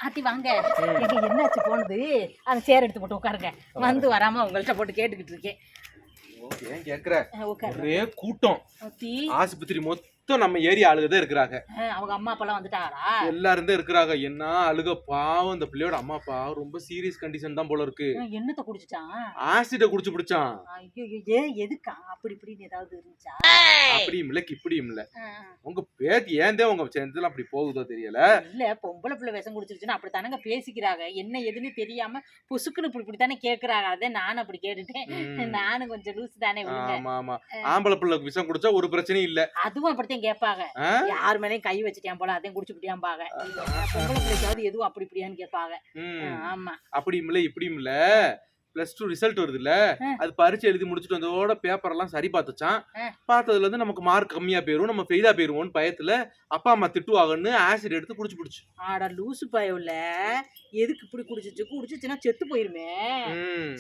ஆத்தி வாங்க. எங்க என்னாச்சு போனது? அந்த சேர் எடுத்து போட்டு உட்காருங்க. வந்து வராம உங்கள்ட்ட போட்டு கேட்டுக்கிட்டு இருக்கேன். ஏன் கேக்குற? உட்காரு. ஒரே கூட்டம். ஆத்தி ஆஸ்பத்திரி மொத்தம் நம்ம ஏரியா ஆளுகதான் இருக்கிறாங்க. அவங்க அம்மா அப்பெல்லாம் வந்துட்டாரா? எல்லாரும் தான் இருக்கிறாங்க. என்ன அழுக பாவம். இந்த பிள்ளையோட அம்மா அப்பா ரொம்ப சீரியஸ் கண்டிஷன் தான் போல இருக்கு. என்னத்த குடிச்சிட்டான்? ஆசிட குடிச்சு பிடிச்சான். ஐயோ எதுக்கா அப்படி இப்படின்னு ஏதாவது இருந்துச்சா? அப்படியும் இல்ல இப்படியும் இல்ல. உங்க பேத்தி ஏந்தே உங்க சேர்ந்ததுல அப்படி போகுதோ தெரியல. இல்ல பொம்பளை பிள்ளை விஷம் குடிச்சிருச்சுன்னா அப்படித்தானங்க பேசிக்கிறாங்க. என்ன எதுன்னு தெரியாம பொசுக்குன்னு இப்படித்தானே கேக்குறாங்க. அதே நானும் அப்படி கேட்டுட்டேன். நானும் கொஞ்சம் லூசு தானே. ஆமா ஆமா. ஆம்பளை பிள்ளை விஷம் குடிச்சா ஒரு பிரச்சனையும் இல்ல. அதுவும் அப்படித்தான் கேட்பாங்க. யார் மேலயும் கை வச்சுட்டேன் போல அதையும் குடிச்சு விட்டியாம்பாங்க. பொம்பளை பிள்ளைக்காவது எதுவும் அப்படி இப்படியான்னு கேட்பாங்க. ஆமா. அப்படியும் இல்ல இப்படியும் இல்ல. +2 ரிசல்ட் வருது இல்ல, அது பரீட்சை எழுதி முடிச்சுட்டு வந்ததோட பேப்பர் எல்லாம் சரி பார்த்துச்சான். பார்த்ததுல இருந்து நமக்கு மார்க் கம்மியா போயிரும், நம்ம ஃபெயிலா போயிருவோம்னு பயத்துல அப்பா அம்மா திட்டுவாங்கன்னு ஆசிட் எடுத்து குடிச்சு பிடிச்சு. ஆடா லூசு பயவுல எதுக்கு இப்படி குடிச்சுச்சுன்னா செத்து போயிருமே.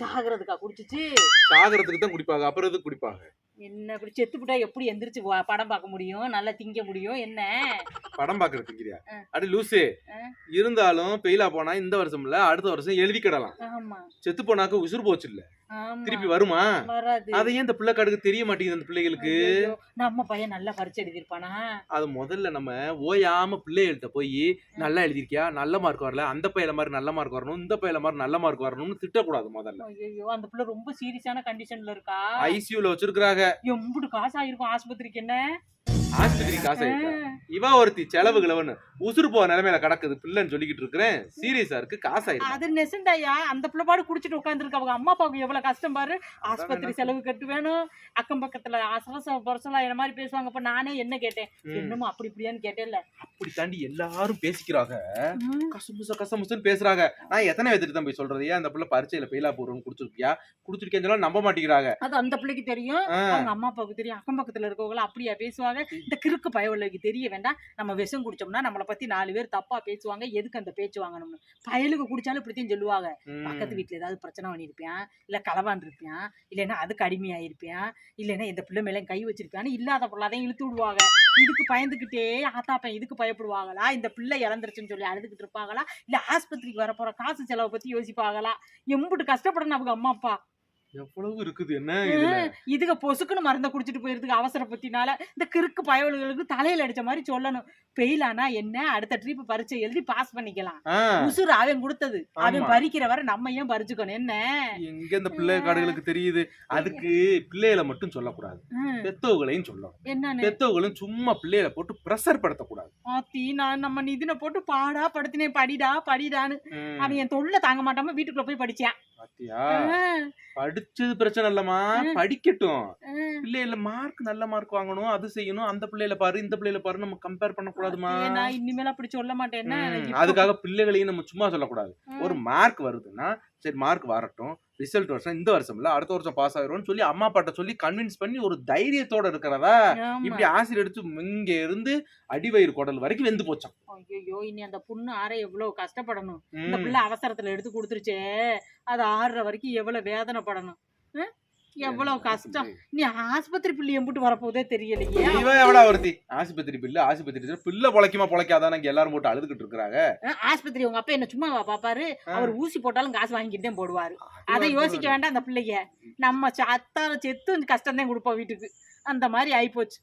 சாகிறதுக்கா குடிச்சிச்சு? சாகிறதுக்கு தான் குடிப்பாங்க, அப்புறம் எதுக்கு குடிப்பாங்க? என்ன இப்படி செத்து போட்டா எப்படி எந்திரிச்சு படம் பார்க்க முடியும், நல்லா திங்க முடியும்? என்ன படம் பாக்குறது திங்கிறியா? அடி லூசு. இருந்தாலும் ஃபெயிலா போனா இந்த வருஷம் இல்ல அடுத்த வருஷம் எழுதிக்கிடலாம். செத்து போனாக்க உசுறு போச்சு இல்ல, திருப்பி வருமா? அதையே இந்த பிள்ளை காடுக்கு தெரிய மாட்டேங்குது. அந்த பிள்ளைகளுக்கு நம்ம பையன் நல்லா பரிச்சை எழுதிருப்பானா? அது முதல்ல நம்ம ஓயாம பிள்ளைகள்கிட்ட போய் நல்லா எழுதிருக்கியா, நல்ல மார்க் வரல, அந்த பையல மாதிரி நல்ல மார்க் வரணும், இந்த பையல மாதிரி நல்ல மார்க் வரணும்னு திட்டக்கூடாது முதல்ல. ஐயோ அந்த பிள்ளை ரொம்ப சீரியஸான கண்டிஷன்ல இருக்கா. ஐசியூல வச்சிருக்காங்க. எம்புட்டு காசு ஆயிருக்கும் ஆஸ்பத்திரிக்கு. என்ன ஆஸ்பத்திரி காசு இவ ஒருத்தி செலவு கிழவன்னு உசுறு போற நிலைமையில கிடக்குது பிள்ளைன்னு சொல்லிக்கிட்டு இருக்கிறேன். சீரியஸா இருக்கு, காசாயிருக்கு. அது நெசந்தாயா. அந்த பிள்ளை பாடு குடிச்சிட்டு உட்காந்துருக்கு. அவங்க அம்மா அப்பாவுக்கு எவ்வளவு கஷ்டம் பாரு. ஆஸ்பத்திரி செலவு கட்டு வேணும். அக்கம் பக்கத்துல பரசலா என்ன மாதிரி பேசுவாங்க. அப்ப நானே என்ன கேட்டேன், என்னமோ அப்படி இப்படியான்னு கேட்டேன்ல. அப்படி தாண்டி எல்லாரும் பேசிக்கிறாங்க, கசமுசன்னு பேசுறாங்க. நான் எத்தனை பேருக்கு தான் போய் சொல்றது? ஏன் அந்த பிள்ளை பரீட்சையில ஃபெயிலா போறோம்னு குடிச்சிருக்கேன்னு சொல்ல நம்ப மாட்டேங்கிறாங்க. அது அந்த பிள்ளைக்கு தெரியும், அவங்க அம்மா அப்பாவுக்கு தெரியும். அக்கம் பக்கத்துல இருக்கவங்க அப்படியா பேசுவாங்க? இந்த கிறுக்கு பயவுகளுக்கு தெரிய வேண்டாம். நம்ம விஷம் குடிச்சோம்னா நம்மளை பத்தி 4 பேர் தப்பா பேசுவாங்க. எதுக்கு அந்த பேச்சு வாங்கணும்னு. பயலுக்கு குடிச்சாலும் இப்படித்தான் சொல்லுவாங்க. பக்கத்து வீட்டுல ஏதாவது பிரச்சனை பண்ணிருப்பியான், இல்ல களவான் இருப்பியான், இல்லைன்னா அதுக்கு அடிமையாயிருப்பியான், இல்லைன்னா இந்த பிள்ளை மேல கை வச்சிருப்பியான்னு இல்லாத பொருளாதையும் இழுத்து விடுவாங்க. இதுக்கு பயந்துகிட்டே ஆத்தாப்பன் இதுக்கு பயப்படுவாங்களா? இந்த பிள்ளை இறந்துருச்சுன்னு சொல்லி அழுதுகிட்டு இருப்பாங்களா? இல்ல ஆஸ்பத்திரிக்கு வரப்போற காசு செலவை பத்தி யோசிப்பாங்களா? எம்புட்டு கஷ்டப்படணும் அவங்க அம்மா அப்பா. எவ்வளவு இருக்குது. என்ன இதுக்கு பொசுக்குன்னு மருந்த குடிச்சிட்டு போயிருதுக்கு அவசரப்பத்தினால. இந்த கிறுக்கு பயவல்களுக்கு தலையில அடிச்ச மாதிரி சொல்லணும். பெயிலானா என்ன, அடுத்த ட்ரிப் பரீட்சை எழுதி பாஸ் பண்ணிக்கலாம். உசுறு அவன் கொடுத்தது, அவன் பறிக்கிற வரை நம்ம ஏன் பறிச்சுக்கணும்? என்ன எங்க இந்த பிள்ளை காடுகளுக்கு தெரியுது. அதுக்கு பிள்ளைகளை மட்டும் சொல்லக்கூடாது, பெத்தவங்களையும் சொல்லணும். என்ன பெத்தவங்களும் சும்மா பிள்ளைகளை போட்டு பிரஷர் படுத்தக்கூடாது. ஆத்தி நான் நம்ம நிதினை போட்டு பாடா படுத்தினேன், படிடான்னு. அவன் என் தொல்லை தாங்க மாட்டாம வீட்டுக்குள்ள போய் படிச்சான். படிச்சது பிரச்சனை இல்லமா, படிக்கட்டும். பிள்ளைல மார்க் நல்ல மார்க் வாங்கணும், அது செய்யணும். அந்த பிள்ளைல பாரு இந்த பிள்ளைல பாரு நம்ம கம்பேர் பண்ண கூடாதுமா. நான் இனிமேல அப்படி சொல்ல மாட்டேன். அதுக்காக பிள்ளைகளையும் நம்ம சும்மா சொல்லக்கூடாது. ஒரு மார்க் வருதுன்னா சரி மார்க் வரட்டும், ரிசல்ட் வருஷம் இந்த வருஷம் இல்ல அடுத்த வருஷம் பாஸ் ஆயிரும் சொல்லி அம்மா அப்பாட்ட சொல்லி கன்வின்ஸ் பண்ணி ஒரு தைரியத்தோட இருக்கிறதா. இப்படி ஆசிரியர் எடுத்து இங்க இருந்து அடிவயிறு குடல் வரைக்கும் வெந்து போச்சான். ஐயோ இனி அந்த புண்ணு ஆற எவ்வளவு கஷ்டப்படணும். இந்த பிள்ளை அவசரத்துல எடுத்து கொடுத்துருச்சே, அது ஆறுற வரைக்கும் எவ்வளவு வேதனைப்படணும், எவ்வளவு கஷ்டம். நீ ஆஸ்பத்திரி பிள்ளை எம்பிட்டு வரப்போதே தெரியலையே. இவன் எவ்வளோ வருத்தி ஆஸ்பத்திரி பிள்ளை பொழைக்குமா பொழைக்காதான் எல்லாரும் போட்டு அழுதுகிட்டு இருக்காங்க. ஆஸ்பத்திரி உங்க அப்பா என்ன சும்மா பாப்பாரு? அவர் ஊசி போட்டாலும் காசு வாங்கிட்டு தான் போடுவாரு. அதை யோசிக்க வேண்டாம். அந்த பிள்ளைங்க நம்ம அத்தால செத்து கஷ்டம் தான் கொடுப்போம் வீட்டுக்கு. அந்த மாதிரி ஆயிப்போச்சு.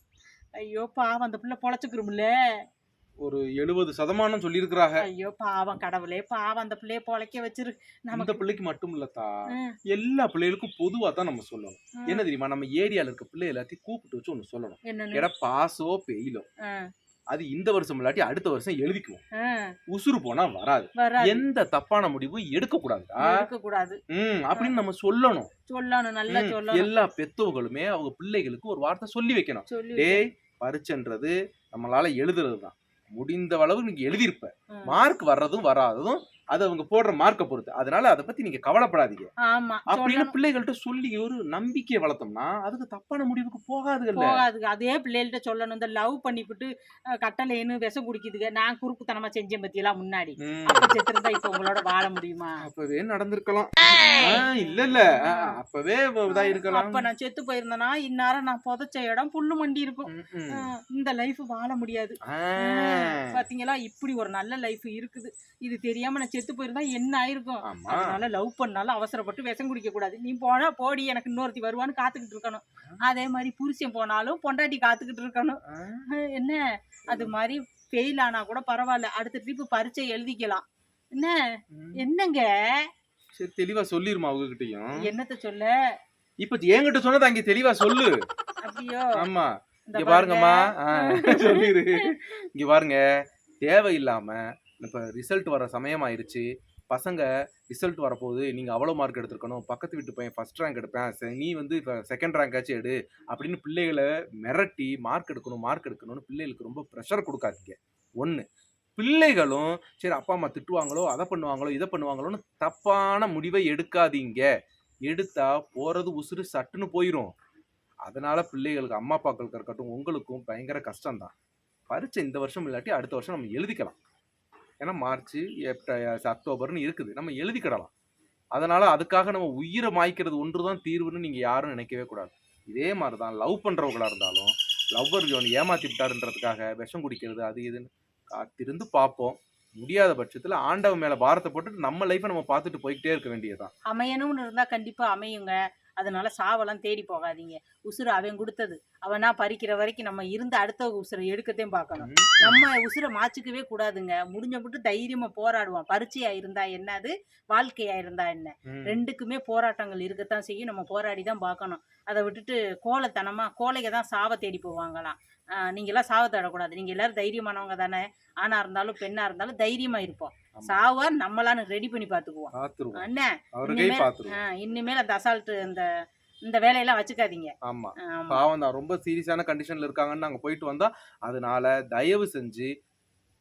ஐயோ பாவம் அந்த பிள்ளை பொழைச்சுக்கிறோம்ல. ஒரு 70% சொல்லியிருக்கிறாங்க. ஐயோ பாவம் கடவுளே, பாவம் அந்த பிள்ளைய பொழைக்க வச்சிரு. நம்ம பிள்ளைக்கு மட்டும் இல்லத்தா, எல்லா பிள்ளைகளுக்கும் பொதுவா தான் நம்ம சொல்லணும். என்ன தெரியுமா, நம்ம ஏரியால இருக்க பிள்ளை எல்லாத்தையும் கூப்பிட்டு வச்சு ஒண்ணு சொல்லணும். ஏன்னா பாஸோ பெயிலோ அது இந்த வருஷம் இல்லாட்டி அடுத்த வருஷம் எழுதிக்குவோம். உசுறு போனா வராது. எந்த தப்பான முடிவும் எடுக்க கூடாது அப்படின்னு நம்ம சொல்லணும். எல்லா பெத்தவங்களுமே அவங்க பிள்ளைகளுக்கு ஒரு வார்த்தை சொல்லி வைக்கணும். டேய் பரீட்சைன்றது நம்மளால எழுதுறதுதான், முடிந்த அளவு நீங்க எழுதியிருப்ப, மார்க் வர்றதும் வராததும் அது அவங்க போடுற மார்க்க பொறுத்து. அதனால அதை பத்தி நீங்க கவலைப்படாதீங்க ஆமா அப்படின்னு சொல்லணும். பிள்ளைகள்கிட்ட சொல்லி ஒரு நம்பிக்கையை வளர்த்தோம்னா அதுக்கு தப்பான முடிவுக்கு போகாதுல்ல. போகாதுங்க. அதே பிள்ளைகள்ட்ட சொல்லணும். இந்த லவ் பண்ணிப்புட்டு கட்டளைன்னு விஷம் குடிக்குதுங்க. நான் குறுக்குத்தனமா செஞ்சேன் பத்தியெல்லாம் முன்னாடி. அப்ப செத்துருந்தா இப்ப உங்களோட வாழ முடியுமா? அப்பவே நடந்திருக்கலாம். இல்ல அப்பவே இதா இருக்கலாம். அப்ப நான் செத்து போயிருந்தேன்னா இந்நேரம் நான் புதைச்ச இடம் புல்லு மண்டி இருக்கும். இந்த லைஃப் வாழ முடியாது. பாத்தீங்களா, இப்படி ஒரு நல்ல லைஃப் இருக்குது. இது தெரியாம நான் செத்து போயிருந்தா என்ன ஆயிருக்கும்? அதனால லவ் பண்ணாலும் அவசரப்பட்டு விஷம் குடிக்க கூடாது. நீ போனா போடி, எனக்கு இன்னொருத்தி வருவான்னு காத்துக்கிட்டு இருக்கணும். அதே மாதிரி புருஷன் போனாலும் பொண்டாட்டி காத்துக்கிட்டு இருக்கணும். என்ன அது மாதிரி ஃபெயில் ஆனா கூட பரவாயில்ல, அடுத்த ட்ரிப் பரீட்சை எழுதிக்கலாம். என்ன என்னங்க சரி தெளிவா சொல்லிருமா அவங்ககிட்டயும்? என்னத்த சொல்ல? இப்ப என்கிட்ட சொன்னது அங்க தெளிவா சொல்லு. அப்படியோ? ஆமா இங்க பாருங்கம்மா, சொல்லிரு. இங்க பாருங்க, தேவையில்லாம இப்ப ரிசல்ட் வர சமயம் ஆயிருச்சு. பசங்க ரிசல்ட் வரப்போகுது, நீங்க அவ்வளவு மார்க் எடுத்திருக்கணும், பக்கத்து வீட்டு பையன் ஃபர்ஸ்ட் ரேங்க் எடுப்பேன், நீ வந்து இப்ப செகண்ட் ரேங்க் ஆச்சு எடு அப்படின்னு பிள்ளைகளை மிரட்டி மார்க் எடுக்கணும்னு பிள்ளைகளுக்கு ரொம்ப ப்ரெஷர் கொடுக்காதீங்க. ஒண்ணு, பிள்ளைகளும் சரி அப்பா அம்மா திட்டுவாங்களோ, அதை பண்ணுவாங்களோ, இதை பண்ணுவாங்களோன்னு தப்பான முடிவை எடுக்காதீங்க. எடுத்தா போறது உசுறு சட்டுன்னு போயிரும். அதனால பிள்ளைகளுக்கு அம்மா அப்பாக்களுக்கு இருக்கட்டும் உங்களுக்கும் பயங்கர கஷ்டம்தான். பரீட்சை இந்த வருஷம் இல்லாட்டி அடுத்த வருஷம் நம்ம எழுதிக்கலாம். ஏன்னா மார்ச், அக்டோபர்னு இருக்குது, நம்ம எழுதிக்கிடலாம். அதனால அதுக்காக நம்ம உயிரை மாய்க்கிறது ஒன்றுதான் தீர்வுன்னு நீங்க யாரும் நினைக்கவே கூடாது. இதே மாதிரிதான் லவ் பண்றவங்களா இருந்தாலும் லவ்வர் ஏமாத்தி விட்டாருன்றதுக்காக விஷம் குடிக்கிறது அது இதுன்னு காத்திருந்து பார்ப்போம். முடியாத பட்சத்துல ஆண்டவன் மேல பாரத்தை போட்டு நம்ம லைஃபை நம்ம பார்த்துட்டு போய்கிட்டே இருக்க வேண்டியதுதான். அமையணும்னு இருந்தா கண்டிப்பா அமையுங்க. அதனால சாவெல்லாம் தேடி போகாதீங்க. உசுறு அவன் கொடுத்தது. அவனா பறிக்கிற வரைக்கும் நம்ம இருந்து அடுத்த உசுரை எடுக்கத்தையும் பார்க்கணும். நம்ம உசுரை மாச்சிக்கவே கூடாதுங்க. முடிஞ்ச மட்டும் தைரியமா போராடுவோம். பரீட்சையா இருந்தா என்னது, வாழ்க்கையா இருந்தா என்ன, ரெண்டுக்குமே போராட்டங்கள் இருக்கத்தான் செய்யும். நம்ம போராடி தான் பார்க்கணும். அதை விட்டுட்டு கோழைங்க தான் சாவை தேடி போவாங்களாம். நீங்களாம் சாவை தேடக்கூடாது. நீங்க எல்லாரும் தைரியமானவங்க தானே. ஆணா இருந்தாலும் பெண்ணா இருந்தாலும் தைரியமா இருப்போம். சாவ நம்மளான்னு ரெடி பண்ணி பாத்துக்குவோம். என்ன இனிமேல் அந்த அசால்ட் இந்த வேலையெல்லாம் வச்சுக்காதீங்க. ஆமா பாவம் தான், ரொம்ப சீரியஸான கண்டிஷன்ல இருக்காங்கன்னு நாங்க போயிட்டு வந்தா. அதனால தயவு செஞ்சு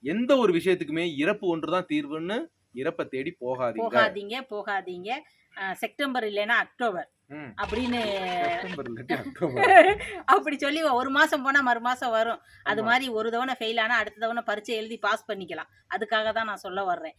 எந்த ஒரு விஷயத்துக்குமே இறப்பு ஒன்றுதான் தீர்வுன்னு இறப்பை தேடி போகாதீங்க. செப்டம்பர் இல்லைன்னா அக்டோபர் அப்படின்னு அப்படி சொல்லி ஒரு மாசம் போனா மறு மாசம் வரும். அது மாதிரி ஒரு தவணை ஃபெயில் ஆனா அடுத்த தவணை பரீட்சை எழுதி பாஸ் பண்ணிக்கலாம். அதுக்காக தான் நான் சொல்ல வர்றேன்.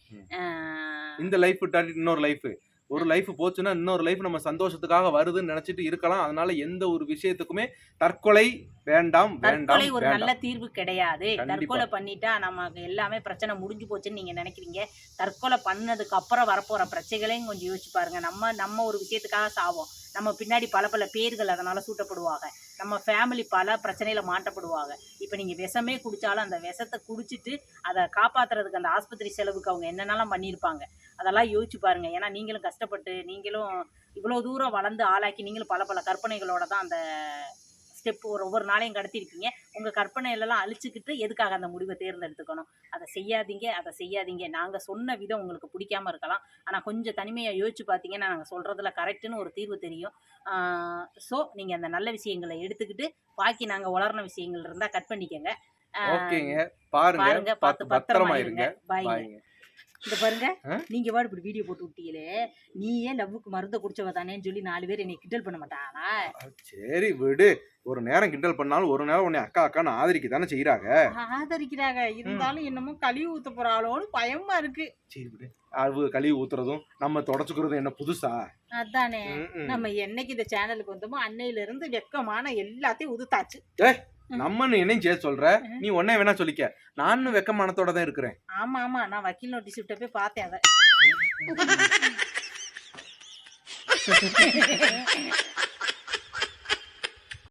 இந்த லைஃப் இன்னொரு லைஃப், ஒரு லைஃப் போச்சுன்னா இன்னொரு லைஃப் நம்ம சந்தோஷத்துக்காக வருதுன்னு நினைச்சிட்டு இருக்கலாம். அதனால எந்த ஒரு விஷயத்துக்குமே தற்கொலை வேண்டாம். தற்கொலை ஒரு நல்ல தீர்வு கிடையாது. தற்கொலை பண்ணிட்டா நமக்கு எல்லாமே பிரச்சனை முடிஞ்சு போச்சுன்னு நீங்க நினைக்கிறீங்க. தற்கொலை பண்ணதுக்கு அப்புறம் வரப்போற பிரச்சனைகளையும் கொஞ்சம் யோசிச்சு பாருங்க. நம்ம ஒரு விஷயத்துக்காக சாவோம். நம்ம பின்னாடி பல பேர்கள் அதனால சூட்டப்படுவாங்க. நம்ம ஃபேமிலி பல பிரச்சனையில மாட்டப்படுவாங்க. இப்போ நீங்க விஷமே குடிச்சாலும் அந்த விஷத்தை குடிச்சிட்டு அதை காப்பாத்துறதுக்கு அந்த ஆஸ்பத்திரி செலவுக்கு அவங்க என்னென்னலாம் பண்ணியிருப்பாங்க அதெல்லாம் யோசிச்சு பாருங்க. ஏன்னா நீங்களும் கஷ்டப்பட்டு நீங்களும் இவ்வளோ தூரம் வளர்ந்து ஆளாக்கி நீங்களும் பல கற்பனைகளோட தான் அந்த ஸ்டெப் ஒவ்வொரு நாளையும் கடத்திருக்கீங்க. உங்கள் கற்பனையிலலாம் அழிச்சுக்கிட்டு எதுக்காக அந்த முடிவை தேர்ந்தெடுத்துக்கணும்? அதை செய்யாதீங்க. நாங்கள் சொன்ன விதம் உங்களுக்கு பிடிக்காம இருக்கலாம். ஆனால் கொஞ்சம் தனிமையாக யோசிச்சு பார்த்தீங்கன்னா நாங்கள் சொல்கிறதுல கரெக்டுன்னு ஒரு தீர்வு தெரியும். ஸோ நீங்கள் அந்த நல்ல விஷயங்களை எடுத்துக்கிட்டு பாக்கி நாங்கள் வளர்ன விஷயங்கள் இருந்தால் கட் பண்ணிக்கங்க. பாருங்க, பார்த்து பத்திரமா இருங்க. பாய்ங்க. இந்த பாருங்க, நீங்க வாடு இப்படி வீடியோ போட்டு விட்டீங்களே, நீயே லவ்வுக்கு மருந்த குடிச்சவ தானேன்னு சொல்லி 4 பேர் என்னை கிண்டல் பண்ண மாட்டானா? சரி விடு, ஒரு நேரம் கிண்டல் பண்ணாலும் ஒரு நேரம் உன்னை அக்கான்னு ஆதரிக்க தானே ஆதரிக்கிறாங்க. இருந்தாலும் என்னமோ கழிவு ஊத்த போறாளோன்னு பயமா இருக்கு. சரி விடு, அது கழிவு ஊத்துறதும் நம்ம தொடச்சுக்கிறதும் என்ன புதுசா? அதானே, நம்ம என்னைக்கு இந்த சேனலுக்கு வந்தோமோ அன்னையில இருந்து வெக்கமான எல்லாத்தையும் உதுத்தாச்சு. நம்மன்னு என்னையும் சேர்த்து சொல்ற, நீ ஒன்னே வேணா சொல்லிக்க, நானும் வெக்கமானத்தோட தான் இருக்கிறேன். ஆமா, நான் வக்கீல் நோட்டீஸ் விட்ட போய் பார்த்தேன் அதை.